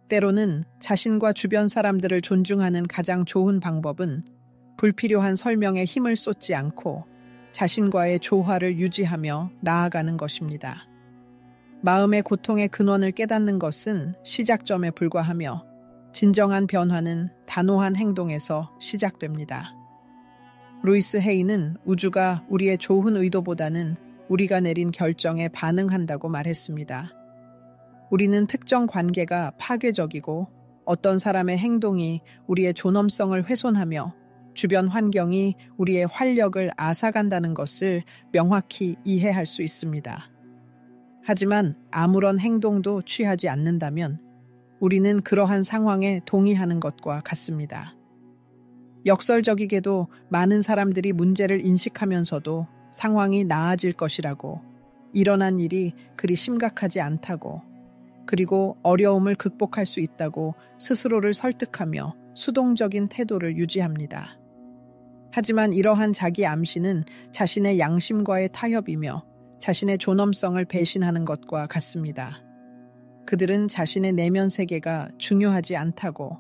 때로는 자신과 주변 사람들을 존중하는 가장 좋은 방법은 불필요한 설명에 힘을 쏟지 않고 자신과의 조화를 유지하며 나아가는 것입니다. 마음의 고통의 근원을 깨닫는 것은 시작점에 불과하며 진정한 변화는 단호한 행동에서 시작됩니다. 루이스 헤이는 우주가 우리의 좋은 의도보다는 우리가 내린 결정에 반응한다고 말했습니다. 우리는 특정 관계가 파괴적이고 어떤 사람의 행동이 우리의 존엄성을 훼손하며 주변 환경이 우리의 활력을 앗아간다는 것을 명확히 이해할 수 있습니다. 하지만 아무런 행동도 취하지 않는다면 우리는 그러한 상황에 동의하는 것과 같습니다. 역설적이게도 많은 사람들이 문제를 인식하면서도 상황이 나아질 것이라고, 일어난 일이 그리 심각하지 않다고, 그리고 어려움을 극복할 수 있다고 스스로를 설득하며 수동적인 태도를 유지합니다. 하지만 이러한 자기 암시는 자신의 양심과의 타협이며 자신의 존엄성을 배신하는 것과 같습니다. 그들은 자신의 내면 세계가 중요하지 않다고,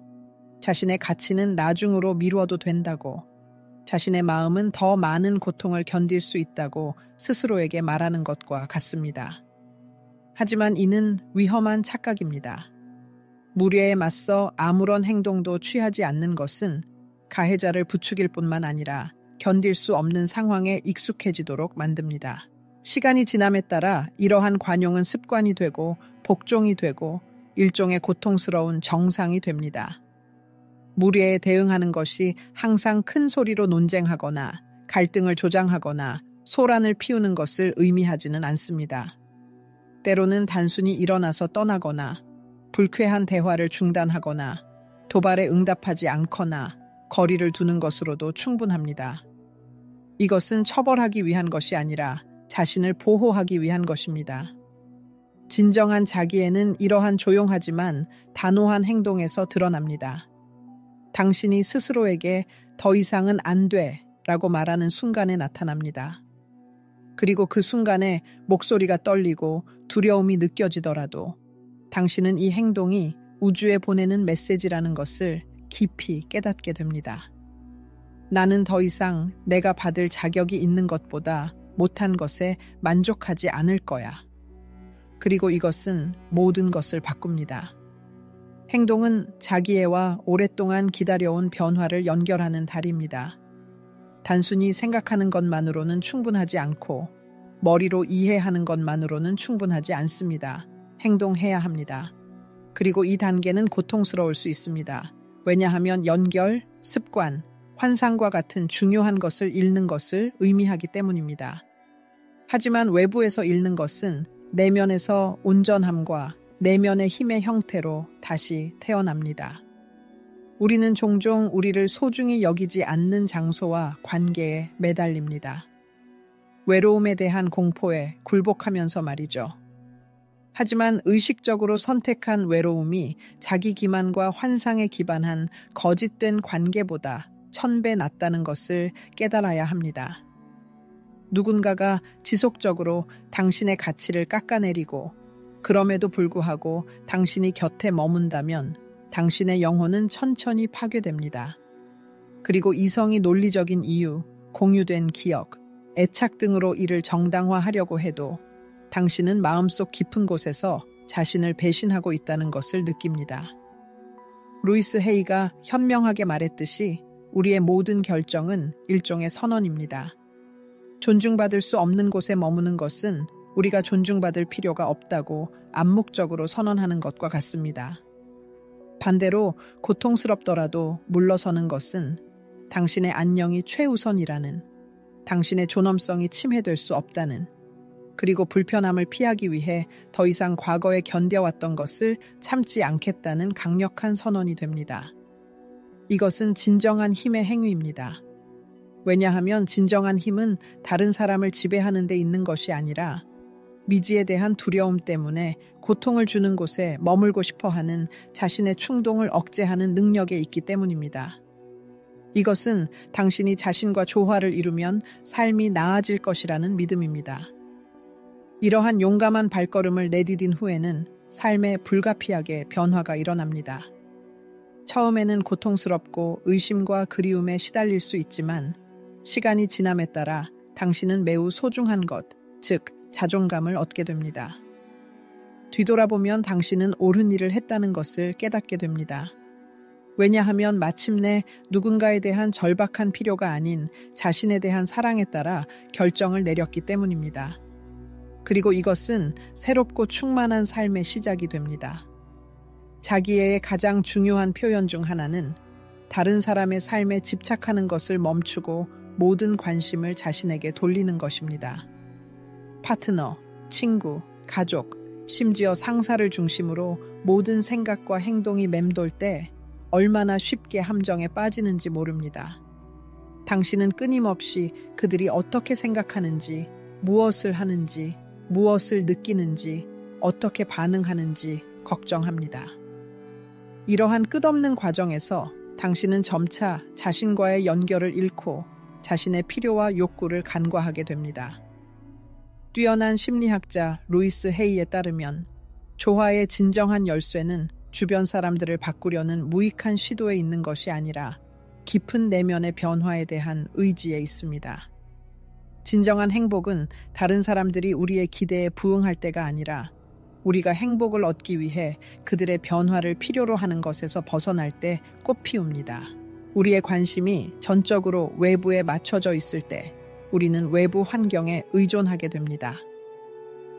자신의 가치는 나중으로 미루어도 된다고, 자신의 마음은 더 많은 고통을 견딜 수 있다고 스스로에게 말하는 것과 같습니다. 하지만 이는 위험한 착각입니다. 무례에 맞서 아무런 행동도 취하지 않는 것은 가해자를 부추길 뿐만 아니라 견딜 수 없는 상황에 익숙해지도록 만듭니다. 시간이 지남에 따라 이러한 관용은 습관이 되고 복종이 되고 일종의 고통스러운 정상이 됩니다. 무례에 대응하는 것이 항상 큰 소리로 논쟁하거나 갈등을 조장하거나 소란을 피우는 것을 의미하지는 않습니다. 때로는 단순히 일어나서 떠나거나 불쾌한 대화를 중단하거나 도발에 응답하지 않거나 거리를 두는 것으로도 충분합니다. 이것은 처벌하기 위한 것이 아니라 자신을 보호하기 위한 것입니다. 진정한 자기애는 이러한 조용하지만 단호한 행동에서 드러납니다. 당신이 스스로에게 더 이상은 안 돼 라고 말하는 순간에 나타납니다. 그리고 그 순간에 목소리가 떨리고 두려움이 느껴지더라도 당신은 이 행동이 우주에 보내는 메시지라는 것을 깊이 깨닫게 됩니다. 나는 더 이상 내가 받을 자격이 있는 것보다 못한 것에 만족하지 않을 거야. 그리고 이것은 모든 것을 바꿉니다. 행동은 자기애와 오랫동안 기다려온 변화를 연결하는 다리입니다. 단순히 생각하는 것만으로는 충분하지 않고 머리로 이해하는 것만으로는 충분하지 않습니다. 행동해야 합니다. 그리고 이 단계는 고통스러울 수 있습니다. 왜냐하면 연결, 습관, 환상과 같은 중요한 것을 잃는 것을 의미하기 때문입니다. 하지만 외부에서 잃는 것은 내면에서 온전함과 내면의 힘의 형태로 다시 태어납니다. 우리는 종종 우리를 소중히 여기지 않는 장소와 관계에 매달립니다. 외로움에 대한 공포에 굴복하면서 말이죠. 하지만 의식적으로 선택한 외로움이 자기 기만과 환상에 기반한 거짓된 관계보다 1000배 낫다는 것을 깨달아야 합니다. 누군가가 지속적으로 당신의 가치를 깎아내리고 그럼에도 불구하고 당신이 곁에 머문다면 당신의 영혼은 천천히 파괴됩니다. 그리고 이성이 논리적인 이유, 공유된 기억, 애착 등으로 이를 정당화하려고 해도 당신은 마음속 깊은 곳에서 자신을 배신하고 있다는 것을 느낍니다. 루이스 헤이가 현명하게 말했듯이 우리의 모든 결정은 일종의 선언입니다. 존중받을 수 없는 곳에 머무는 것은 우리가 존중받을 필요가 없다고 암묵적으로 선언하는 것과 같습니다. 반대로 고통스럽더라도 물러서는 것은 당신의 안녕이 최우선이라는, 당신의 존엄성이 침해될 수 없다는, 그리고 불편함을 피하기 위해 더 이상 과거에 견뎌왔던 것을 참지 않겠다는 강력한 선언이 됩니다. 이것은 진정한 힘의 행위입니다. 왜냐하면 진정한 힘은 다른 사람을 지배하는 데 있는 것이 아니라 미지에 대한 두려움 때문에 고통을 주는 곳에 머물고 싶어하는 자신의 충동을 억제하는 능력에 있기 때문입니다. 이것은 당신이 자신과 조화를 이루면 삶이 나아질 것이라는 믿음입니다. 이러한 용감한 발걸음을 내디딘 후에는 삶에 불가피하게 변화가 일어납니다. 처음에는 고통스럽고 의심과 그리움에 시달릴 수 있지만 시간이 지남에 따라 당신은 매우 소중한 것, 즉 자존감을 얻게 됩니다. 뒤돌아보면 당신은 옳은 일을 했다는 것을 깨닫게 됩니다. 왜냐하면 마침내 누군가에 대한 절박한 필요가 아닌 자신에 대한 사랑에 따라 결정을 내렸기 때문입니다. 그리고 이것은 새롭고 충만한 삶의 시작이 됩니다. 자기애의 가장 중요한 표현 중 하나는 다른 사람의 삶에 집착하는 것을 멈추고 모든 관심을 자신에게 돌리는 것입니다. 파트너, 친구, 가족, 심지어 상사를 중심으로 모든 생각과 행동이 맴돌 때 얼마나 쉽게 함정에 빠지는지 모릅니다. 당신은 끊임없이 그들이 어떻게 생각하는지, 무엇을 하는지, 무엇을 느끼는지, 어떻게 반응하는지 걱정합니다. 이러한 끝없는 과정에서 당신은 점차 자신과의 연결을 잃고 자신의 필요와 욕구를 간과하게 됩니다. 뛰어난 심리학자 루이스 헤이에 따르면 조화의 진정한 열쇠는 주변 사람들을 바꾸려는 무익한 시도에 있는 것이 아니라 깊은 내면의 변화에 대한 의지에 있습니다. 진정한 행복은 다른 사람들이 우리의 기대에 부응할 때가 아니라 우리가 행복을 얻기 위해 그들의 변화를 필요로 하는 것에서 벗어날 때 꽃피웁니다. 우리의 관심이 전적으로 외부에 맞춰져 있을 때 우리는 외부 환경에 의존하게 됩니다.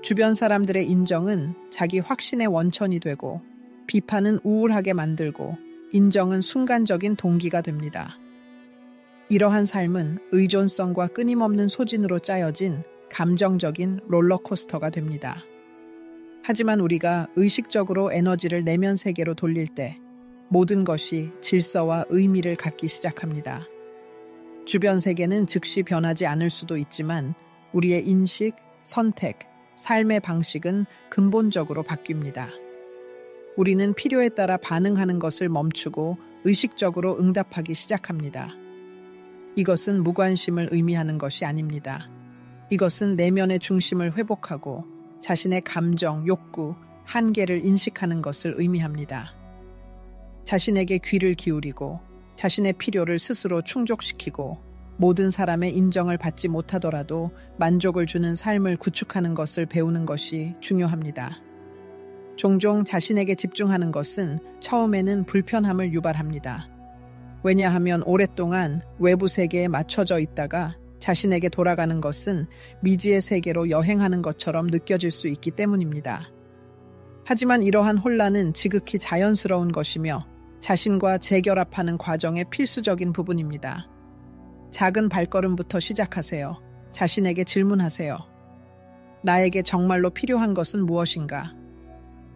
주변 사람들의 인정은 자기 확신의 원천이 되고 비판은 우울하게 만들고 인정은 순간적인 동기가 됩니다. 이러한 삶은 의존성과 끊임없는 소진으로 짜여진 감정적인 롤러코스터가 됩니다. 하지만 우리가 의식적으로 에너지를 내면 세계로 돌릴 때 모든 것이 질서와 의미를 갖기 시작합니다. 주변 세계는 즉시 변하지 않을 수도 있지만 우리의 인식, 선택, 삶의 방식은 근본적으로 바뀝니다. 우리는 필요에 따라 반응하는 것을 멈추고 의식적으로 응답하기 시작합니다. 이것은 무관심을 의미하는 것이 아닙니다. 이것은 내면의 중심을 회복하고 자신의 감정, 욕구, 한계를 인식하는 것을 의미합니다. 자신에게 귀를 기울이고 자신의 필요를 스스로 충족시키고 모든 사람의 인정을 받지 못하더라도 만족을 주는 삶을 구축하는 것을 배우는 것이 중요합니다. 종종 자신에게 집중하는 것은 처음에는 불편함을 유발합니다. 왜냐하면 오랫동안 외부 세계에 맞춰져 있다가 자신에게 돌아가는 것은 미지의 세계로 여행하는 것처럼 느껴질 수 있기 때문입니다. 하지만 이러한 혼란은 지극히 자연스러운 것이며 자신과 재결합하는 과정의 필수적인 부분입니다. 작은 발걸음부터 시작하세요. 자신에게 질문하세요. 나에게 정말로 필요한 것은 무엇인가?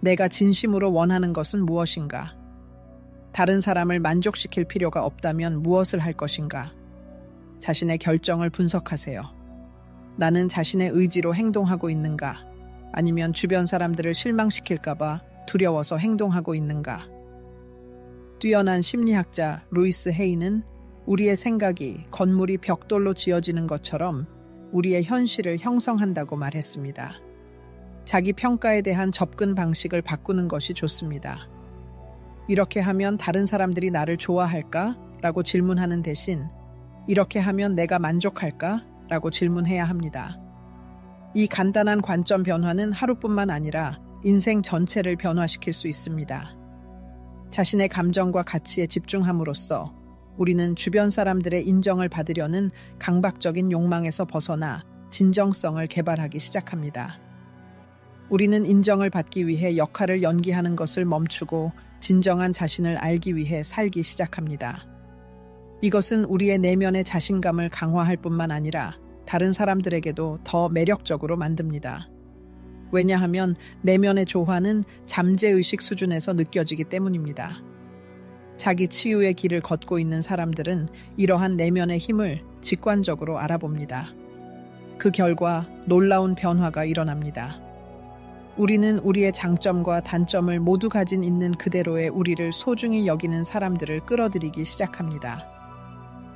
내가 진심으로 원하는 것은 무엇인가? 다른 사람을 만족시킬 필요가 없다면 무엇을 할 것인가? 자신의 결정을 분석하세요. 나는 자신의 의지로 행동하고 있는가? 아니면 주변 사람들을 실망시킬까봐 두려워서 행동하고 있는가? 뛰어난 심리학자 루이스 헤이는 우리의 생각이 건물이 벽돌로 지어지는 것처럼 우리의 현실을 형성한다고 말했습니다. 자기 평가에 대한 접근 방식을 바꾸는 것이 좋습니다. 이렇게 하면 다른 사람들이 나를 좋아할까? 라고 질문하는 대신 이렇게 하면 내가 만족할까? 라고 질문해야 합니다. 이 간단한 관점 변화는 하루뿐만 아니라 인생 전체를 변화시킬 수 있습니다. 자신의 감정과 가치에 집중함으로써 우리는 주변 사람들의 인정을 받으려는 강박적인 욕망에서 벗어나 진정성을 개발하기 시작합니다. 우리는 인정을 받기 위해 역할을 연기하는 것을 멈추고 진정한 자신을 알기 위해 살기 시작합니다. 이것은 우리의 내면의 자신감을 강화할 뿐만 아니라 다른 사람들에게도 더 매력적으로 만듭니다. 왜냐하면 내면의 조화는 잠재의식 수준에서 느껴지기 때문입니다. 자기 치유의 길을 걷고 있는 사람들은 이러한 내면의 힘을 직관적으로 알아봅니다. 그 결과 놀라운 변화가 일어납니다. 우리는 우리의 장점과 단점을 모두 가진 있는 그대로의 우리를 소중히 여기는 사람들을 끌어들이기 시작합니다.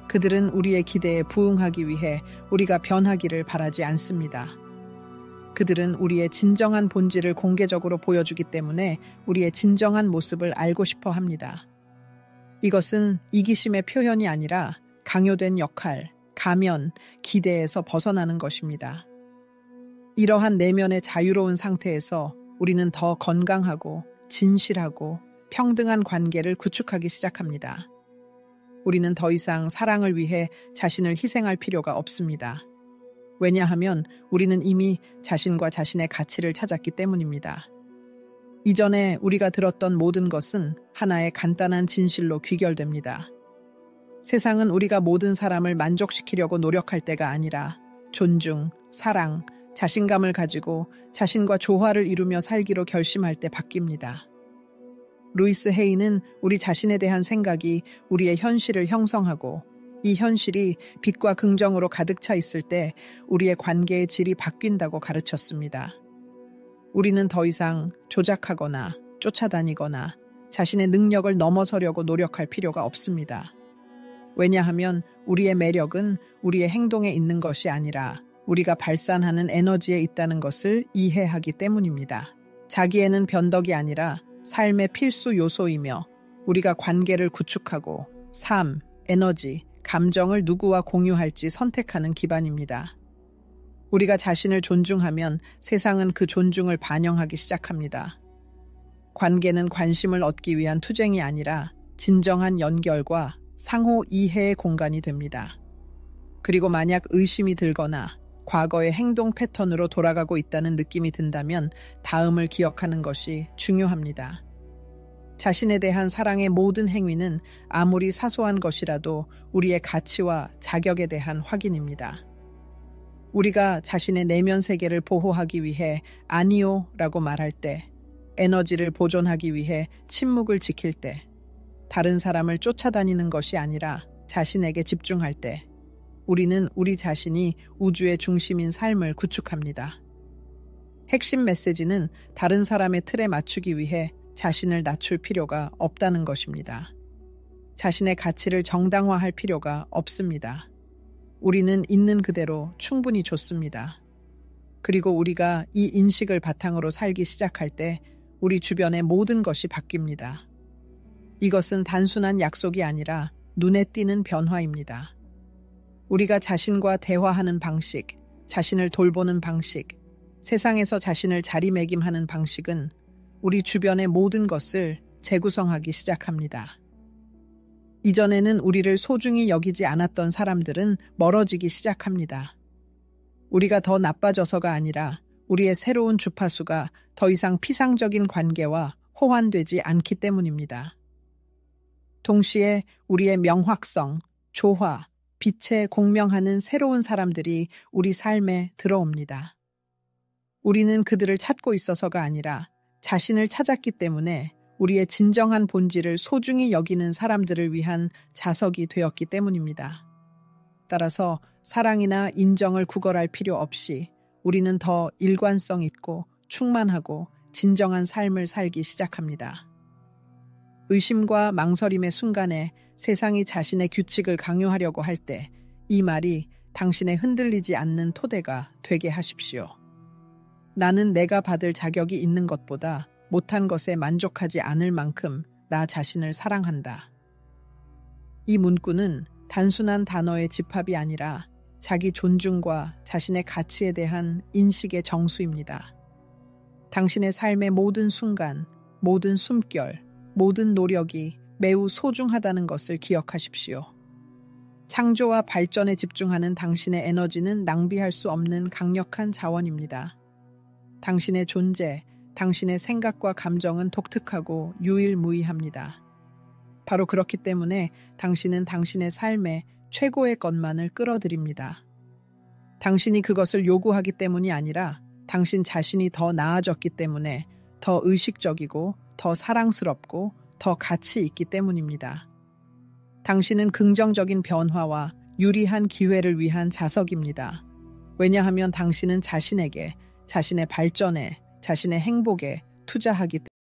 그들은 우리의 기대에 부응하기 위해 우리가 변하기를 바라지 않습니다. 그들은 우리의 진정한 본질을 공개적으로 보여주기 때문에 우리의 진정한 모습을 알고 싶어 합니다. 이것은 이기심의 표현이 아니라 강요된 역할, 가면, 기대에서 벗어나는 것입니다. 이러한 내면의 자유로운 상태에서 우리는 더 건강하고 진실하고 평등한 관계를 구축하기 시작합니다. 우리는 더 이상 사랑을 위해 자신을 희생할 필요가 없습니다. 왜냐하면 우리는 이미 자신과 자신의 가치를 찾았기 때문입니다. 이전에 우리가 들었던 모든 것은 하나의 간단한 진실로 귀결됩니다. 세상은 우리가 모든 사람을 만족시키려고 노력할 때가 아니라 존중, 사랑, 자신감을 가지고 자신과 조화를 이루며 살기로 결심할 때 바뀝니다. 루이스 헤이는 우리 자신에 대한 생각이 우리의 현실을 형성하고 이 현실이 빛과 긍정으로 가득 차 있을 때 우리의 관계의 질이 바뀐다고 가르쳤습니다. 우리는 더 이상 조작하거나 쫓아다니거나 자신의 능력을 넘어서려고 노력할 필요가 없습니다. 왜냐하면 우리의 매력은 우리의 행동에 있는 것이 아니라 우리가 발산하는 에너지에 있다는 것을 이해하기 때문입니다. 자기애는 변덕이 아니라 삶의 필수 요소이며 우리가 관계를 구축하고 삶, 에너지, 감정을 누구와 공유할지 선택하는 기반입니다. 우리가 자신을 존중하면 세상은 그 존중을 반영하기 시작합니다. 관계는 관심을 얻기 위한 투쟁이 아니라 진정한 연결과 상호 이해의 공간이 됩니다. 그리고 만약 의심이 들거나 과거의 행동 패턴으로 돌아가고 있다는 느낌이 든다면 다음을 기억하는 것이 중요합니다. 자신에 대한 사랑의 모든 행위는 아무리 사소한 것이라도 우리의 가치와 자격에 대한 확인입니다. 우리가 자신의 내면 세계를 보호하기 위해 아니요 라고 말할 때, 에너지를 보존하기 위해 침묵을 지킬 때, 다른 사람을 쫓아다니는 것이 아니라 자신에게 집중할 때, 우리는 우리 자신이 우주의 중심인 삶을 구축합니다. 핵심 메시지는 다른 사람의 틀에 맞추기 위해 자신을 낮출 필요가 없다는 것입니다. 자신의 가치를 정당화할 필요가 없습니다. 우리는 있는 그대로 충분히 좋습니다. 그리고 우리가 이 인식을 바탕으로 살기 시작할 때 우리 주변의 모든 것이 바뀝니다. 이것은 단순한 약속이 아니라 눈에 띄는 변화입니다. 우리가 자신과 대화하는 방식, 자신을 돌보는 방식, 세상에서 자신을 자리매김하는 방식은 우리 주변의 모든 것을 재구성하기 시작합니다. 이전에는 우리를 소중히 여기지 않았던 사람들은 멀어지기 시작합니다. 우리가 더 나빠져서가 아니라 우리의 새로운 주파수가 더 이상 피상적인 관계와 호환되지 않기 때문입니다. 동시에 우리의 명확성, 조화, 빛에 공명하는 새로운 사람들이 우리 삶에 들어옵니다. 우리는 그들을 찾고 있어서가 아니라 자신을 찾았기 때문에 우리의 진정한 본질을 소중히 여기는 사람들을 위한 자석이 되었기 때문입니다. 따라서 사랑이나 인정을 구걸할 필요 없이 우리는 더 일관성 있고 충만하고 진정한 삶을 살기 시작합니다. 의심과 망설임의 순간에 세상이 자신의 규칙을 강요하려고 할 때 이 말이 당신의 흔들리지 않는 토대가 되게 하십시오. 나는 내가 받을 자격이 있는 것보다 못한 것에 만족하지 않을 만큼 나 자신을 사랑한다. 이 문구는 단순한 단어의 집합이 아니라 자기 존중과 자신의 가치에 대한 인식의 정수입니다. 당신의 삶의 모든 순간, 모든 숨결, 모든 노력이 매우 소중하다는 것을 기억하십시오. 창조와 발전에 집중하는 당신의 에너지는 낭비할 수 없는 강력한 자원입니다. 당신의 존재, 당신의 생각과 감정은 독특하고 유일무이합니다. 바로 그렇기 때문에 당신은 당신의 삶에 최고의 것만을 끌어들입니다. 당신이 그것을 요구하기 때문이 아니라 당신 자신이 더 나아졌기 때문에 더 의식적이고 더 사랑스럽고 더 가치 있기 때문입니다. 당신은 긍정적인 변화와 유리한 기회를 위한 자석입니다. 왜냐하면 당신은 자신에게, 자신의 발전에, 자신의 행복에 투자하기 때문입니다.